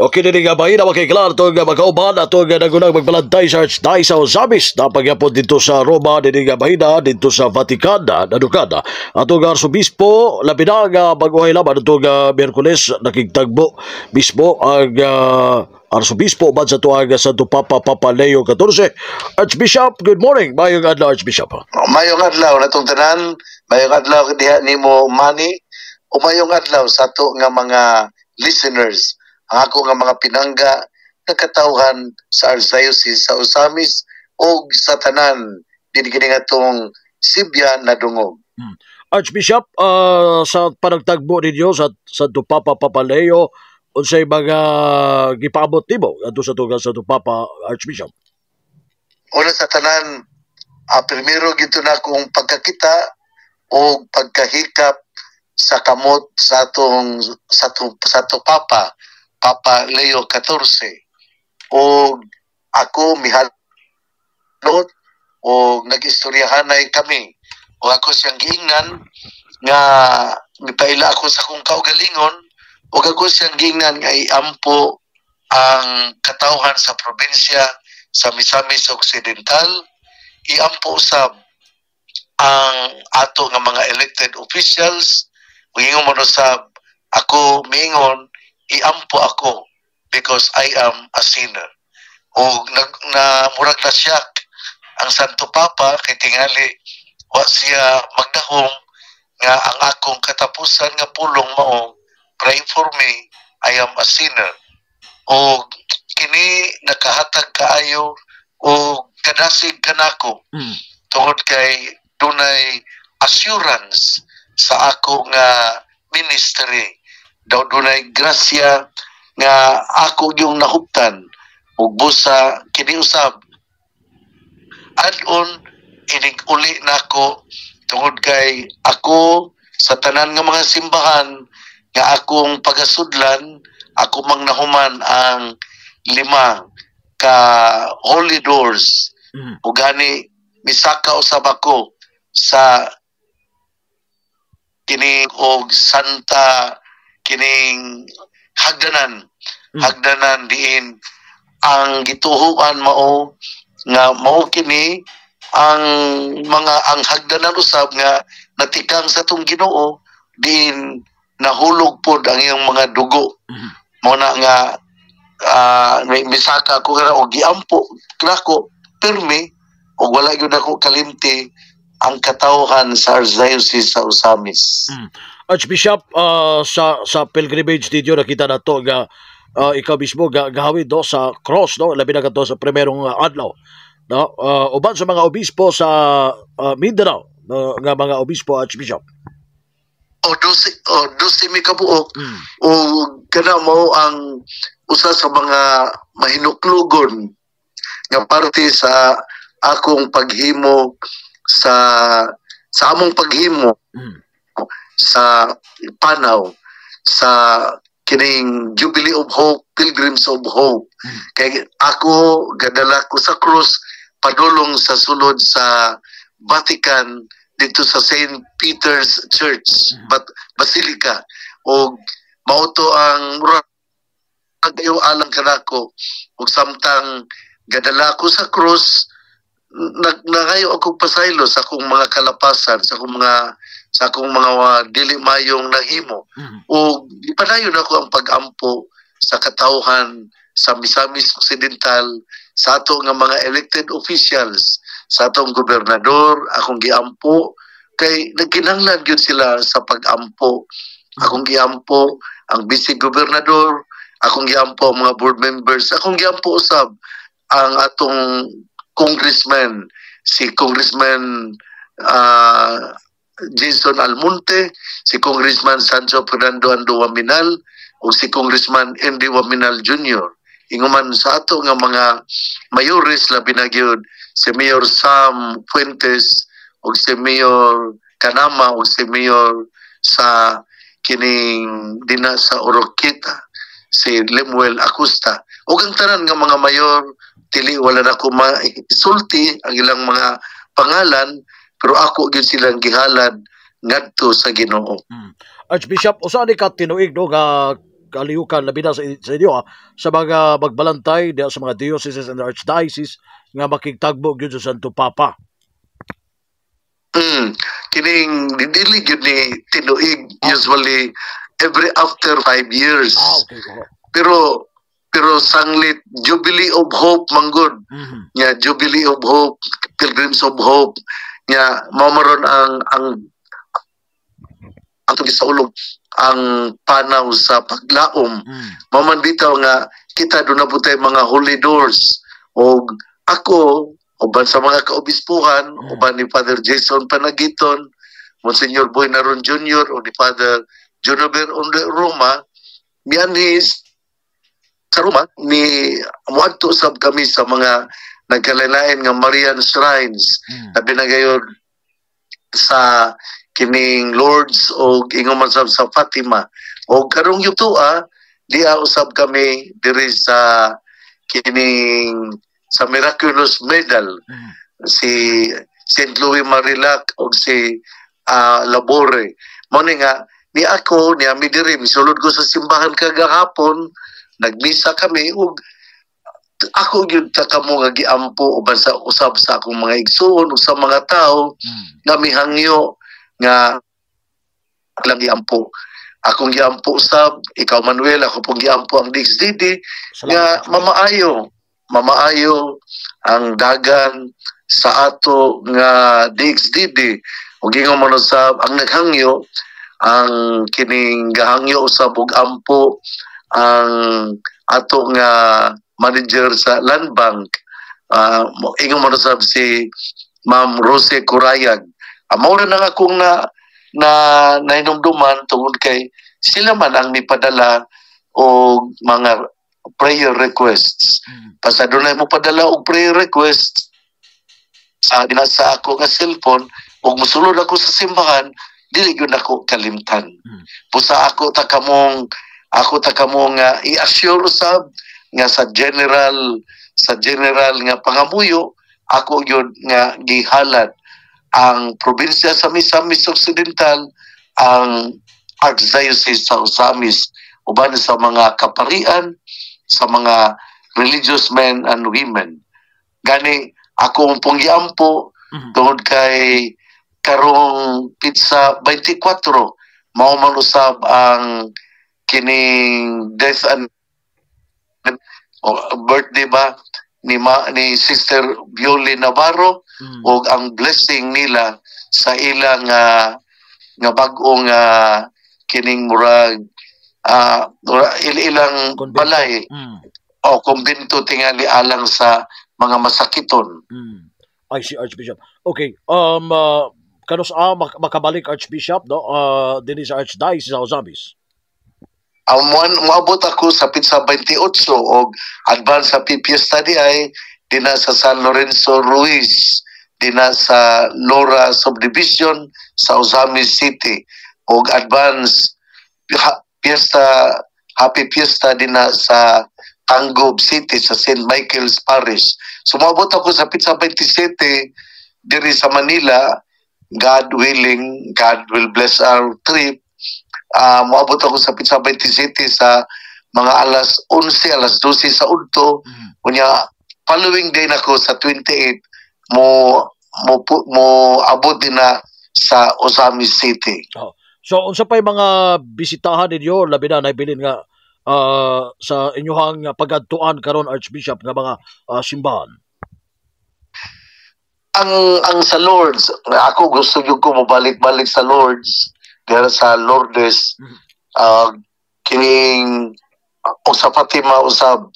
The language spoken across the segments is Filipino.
Okay, din nga bahin na makiklar ito nga magkauban at ito nga nagunang magbalantay sa Archdiocese sa Osamis na pagyapon dito sa Roma, din nga bahin na dito sa Vatican na nadukada. At ito nga Arsobispo, labi na nga baguhay laban ito nga Miyerkules, nakiktagbo mismo ang Arsobispo man sa tuwag Santo Papa Papa Leo XIV. Archbishop, good morning. Mayong adlaw, Archbishop. Mayong adlaw natong tanan, mayong adlaw diha nimo Manny, o mayong adlaw sa ato nga mga listeners. Ang ako nga mga pinangga nakatawhan sa Archdiocese sa Osamis o sa tanan dinhi nga atong Sibya na dungog. Archbishop, sa panagtagbo ninyo sa Santo Papa Papa Leo, unsay mga gipaabot nimo adto sa tugang Santo Papa, Archbishop? Una sa tanan, primero gito na kong pagkakita o pagkahikap sa kamot sa atong Papa Leo XIV. O ako mihalot o nag-istoryahanay kami. O ako siyang giingnan nga mipaila ako sa kong kaugalingon o ako siyang giingnan nga iampo ang katawhan sa probinsya sa Misamis Occidental, iampo usab ang ato nga mga elected officials, mingon mo usab ako mingon iampo ako because I am a sinner. O murag na siyak ang Santo Papa kay tingali wa siya magdahom nga ang akong katapusan nga pulong mao, pray for me, I am a sinner. O kini nakahatag kaayo o kadasig kanako tungod kay dunay assurance sa ako nga ministry. Daw dunay grasya nga ako yung nahuptan ug busa kini usab add-on inig uli nako tungod kay ako sa tanan nga mga simbahan nga akong pagasudlan, ako mang nahuman ang 5 ka holy doors. Ug gani misaka usab ako sa kini og Santa kining hagdanan diin ang gituhuan mao nga mao kini ang hagdanan usab nga natikang sa tong Ginoo diin nahulog pod ang iyang mga dugo. Mao na nga misaka ko nga og giampo nako pirmi og wala gyud ako kalimti ang katawhan sa Archdiocese sa Osamis. Archbishop, sa pilgrimage ninyo nakita na to nga ikaw mismo gahawid do sa cross, no, labi na kadto sa primerong adlaw, no, uban sa mga obispo sa Mindanao, no, nga mga obispo, Archbishop. O 12 mi kabuok o kana mo ang usa sa mga mahinuklugon nga parte sa akong paghimo sa among paghimo sa panaw sa kining Jubilee of Hope, Pilgrims of Hope. Kay ako gadala ko sa cross padulong sa sulod sa Vatican dito sa St. Peter's Church, Basilica. O mauto ang agayo alang kanako ug samtang gadala ko sa cross nagayo ako pasaylo sa akong mga kalapasan, sa akong mga dili mayong nahimo. O ipadayon ako ang pag-ampo sa katawhan sa Misamis Occidental, sa ato nga mga elected officials, sa atong gobernador, akong giampo kay nagkinahanglan gyud sila sa pag-ampo. Akong giampo ang vice gobernador, akong giampo ang mga board members, akong giampo usab ang atong congressman, si Congressman Jason Almonte, si Congressman Sancho Fernando Ando Waminal, o si Congressman Andy Waminal Jr. Inguman sa ato nga mga mayores labi na gyud si Mayor Sam Fuentes o si Mayor Kanama o si Mayor sa kining dina sa Oroquita, si Lemuel Acosta. O ang tanan nga mga mayor tili wala na ko maisulti ang ilang mga pangalan, pero ako gyud silang gihalad ngadto sa Ginoo. Archbishop, usa ni ka tinuig no nga kalihukan labi na sa inyo sa mga magbalantay diha sa mga dioceses and archdiocese nga makigtagbo gyud sa Santo Papa. Kining dili gyud ni tinuig usually every after 5 years. Okay. Pero sanglit Jubilee of Hope manggod. Nya Jubilee of Hope, Pilgrims of Hope. Nya mamaron ang gisaulog ang panaw sa paglaom. Maman bitaw nga kita do na putay mga holy doors og ako uban sa mga kaobispuhan, uban ni Father Jason Panagiton, Monsignor Boy Naron Jr. o ni Father Jonover Onde Roma, mianis sa Roma, ni muadto sab kami sa mga nagkalalain nga Marian Shrines, labi na gayon sa kining Lords o ingon man sab sa Fatima. O karong yutua, diha usab kami diri sa kining sa Miraculous Medal, si St. Louis Marilac o si Labore. Mao nga ni ako ni ami diri misulod ko sa simbahan kagahapon, nagmisa kami ug ako gyud ta kamo nga giampo uban sa usab sa akong mga igsoon ug sa mga tawo nga mihangyo nga lang giampo. Akong giampo usab, ikaw Manuel, ako pong giampo ang DXDD nga mamaayo ang dagan sa ato nga DXDD ug ingon man usab ang naghangyo ang kining gahangyo usab og ampo ang ato nga manager sa Land Bank, ingon man usab si Ma'am Rose Curayag. Mao na nga akong nainumduman tungod kay sila man ang nipadala og mga prayer requests. Pasado na mo padala og prayer requests sa dinasa ako nga cellphone ug mosulod ako sa simbahan, dili gyud ako kalimtan. Pusa ako ta kamong i-assure usab nga sa general nga pangamuyo, ako gyud nga gihalad ang probinsya sa Misamis Occidental, ang Archdiocese sa Osamis, uban sa mga kaparian, sa mga religious men and women. Gani ako pong giampo tungod kay karong pizza 24 mao man usab ang kining death and birthday ba ni Sister Violi Navarro ug ang blessing nila sa ilang nga bag-ong kining murag ilang balay o kumbento tingali alang sa mga masakiton. I see, Archbishop. Okay, kanos makabalik Archbishop no dinhi sa Archdiocese sa Osamis. Moabot ako sa pizza 28 og advance sa pipiesta di ay dina sa San Lorenzo Ruiz, dina sa Lora Subdivision sa Osamis City og advance happy fiesta dina sa Tangob City sa St. Michael's Parish. Sumabot ako sa pizza 27 diri sa Manila. God willing, God will bless our trip. Moabot ako sa pizza 27 sa mga alas 11, alas 12 sa udto. Kunya following day nako sa 28 mo abot din na sa Osamis City. So unsa pay mga bisitahan ninyo labi na nabilin nga sa inyong pagadtuan karon Archbishop nga mga simbahan? Ang sa Lourdes, ako gusto ko mabalik-balik sa Lourdes, dahil sa Lourdes, kining o sa Fatima usab,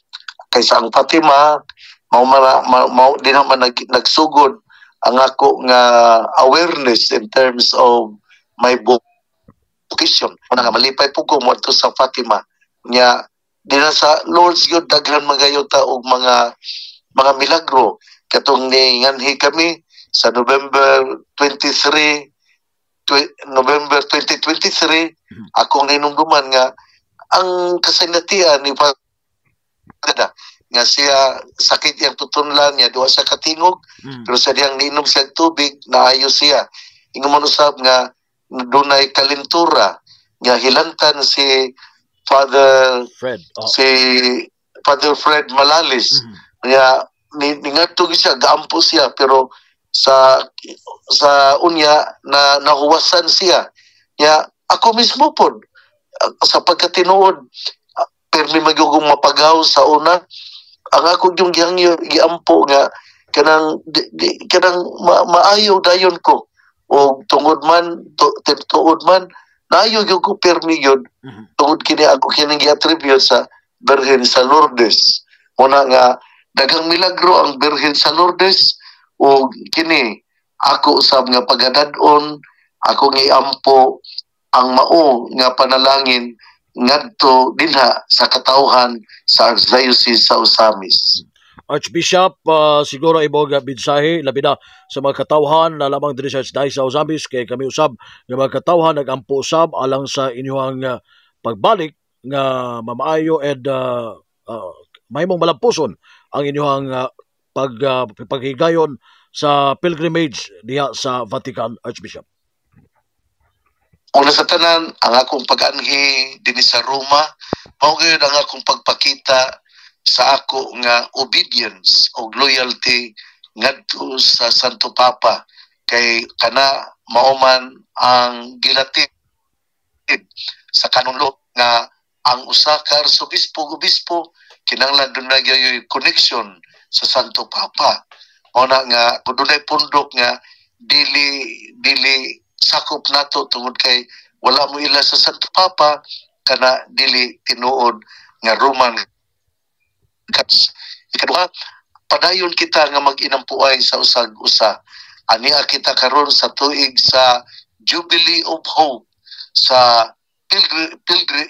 kaysa ang Fatima mau din naman nagsugod ang ako nga awareness in terms of my vocation. Nga malipay po ko mo sa Fatima nya dina sa Lourdes yun daghan magayota og mga milagro katong nganhi kami sa November 2023 akong ninumduman nga ang kasinatian ni Father nga siya sakit yang tutunlan niya duwa sa katingog pero sa diyang niinom siya tubig naayos siya ingon man usab nga dunay kalintura nga hilantan si Father Fred. si Father Fred Malalis. Mhm. Kaya ningatog siya, gaampo siya, pero sa unya na nahuwasan siya. Kaya ako mismo po, sa pagkatinuod, permi magiging mapagaw sa una, ang ako yung giampo nga, kanang maayo dayon ko. O tungod man, tuod man, naayo yung ko permi yun, Mhm. tungod kini ako kining gi-attribute sa Birhen sa Lourdes. Muna nga, dagang milagro ang Birhen sa Lourdes, o kini, ako usab nga pagadadon, ako ngiampo ang mao nga panalangin ngadto dinha sa katawhan sa Archdiocese sa Osamis. Archbishop, siguro imong mensahe labi na sa mga katawhan na lamang diri sa Archdiocese sa Osamis kay kami usab nga mga katawhan nagampo usab alang sa inyong pagbalik nga mamaayo and mahimong malampuson ang inyong paghigayon sa pilgrimage diha sa Vatican, Archbishop. Una sa tanan, ang akong pag-anhi dinhi sa Roma, mao gyud ang akong pagpakita sa ako nga obedience o loyalty ngadto sa Santo Papa kay kana mauman ang gilatid sa kanunlo nga ang usa ka arsobispo kinahanglan dunay gyud connection sa Santo Papa. Ona nga kun dunay pundok nga dili sakop nato tungod kay wala mo ila sa Santo Papa kana dili tinuod nga Roman Catholic. Ikaduha, padayon kita nga mag-inampuay sa usag-usa. Ania kita karon sa tuig sa Jubilee of Hope sa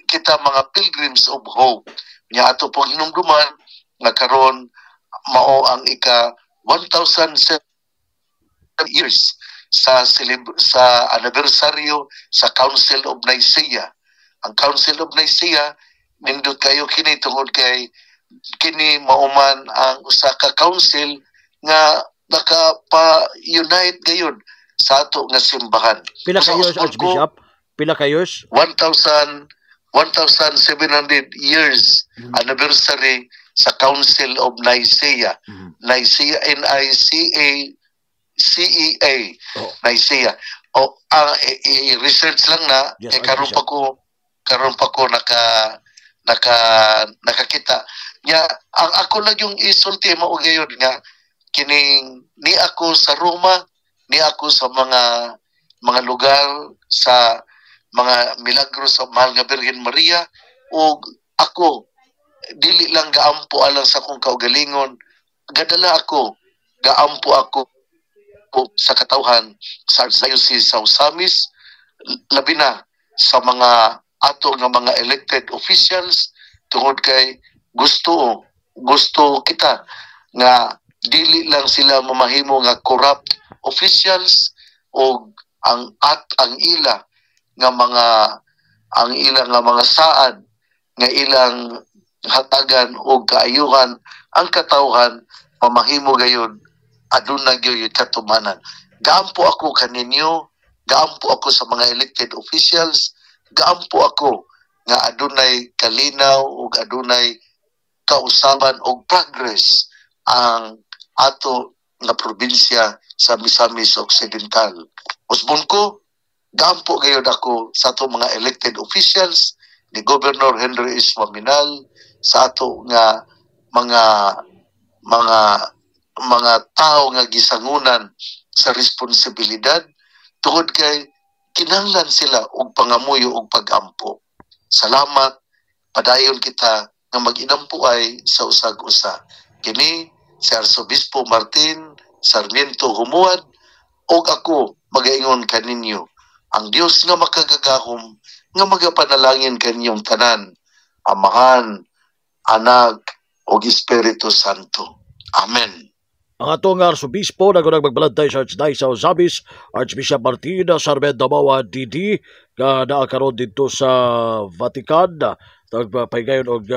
kita mga Pilgrims of Hope. Nya ato pong hinumduman nga karon mao ang ika 1,007 years sa anibersaryo sa Council of Nicaea. Ang Council of Nicaea nindot kayo kini tungod kay kini mauman ang usa ka council nga nakapa-unite gayon sa ato nga simbahan. Pila ka years, Archbishop? Pila ka years? 1,700 years anniversary sa Council of Nicaea. Nicaea, N-I-C-A-C-E-A. Nicaea. O i-research lang na Yes, kay karon pa ko nakakita. Nya ang ako lang yung isulti mao gayon nga kining ni ako sa Roma, ni ako sa mga lugar sa mga milagro sa mahal nga Birhen Maria, ug ako dili lang gaampo alang sa akong kaugalingon, gadala ako gaampo ako sa katawhan sa Archdiocese sa Osamis, labi na sa mga ato nga mga elected officials tungod kay gusto kita nga dili lang sila mamahimo nga corrupt officials o ang ila nga mga saad nga ilang hatagan o kaayuhan ang katawhan mamahimo gayon aduna gyud katumanan. Gaampo ako kaninyo, gaampo ako sa mga elected officials, gaampo ako nga adunay kalinaw ug adunay kausaban og progress ang ato nga probinsya sa Misamis Occidental. Usbon ko, gaampo gayud ako sa ato mga elected officials ni Governor Henry S. Maminal, sa ato nga mga tao nga gisangunan sa responsibilidad tungod kay kinahanglan sila og pangamuyo og pag-ampo. Salamat, padayon kita nga mag-inampuay sa usag-usa. Kini si Arsobispo Martin Sarmiento Humuad og ako magaingon kaninyo. Ang Dios nga makagagahom nga magapanalangin kaninyong tanan, Amahan, Anak ug Espiritu Santo. Amen. Ang atong Arsobispo nagunang magbalantay sa Archdiocese sa Osamis, Archbishop Martin Sarmiento Humuad DD, nga naakaroon dito sa Vatican, nagpahigayon og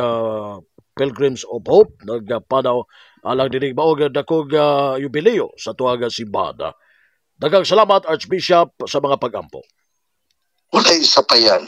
Pilgrims of Hope, nagpanaw alang dinig maog dakong jubileo sa tuwang simbahan. Daghang salamat, Archbishop, sa mga pag-ampo. Walay sapayan.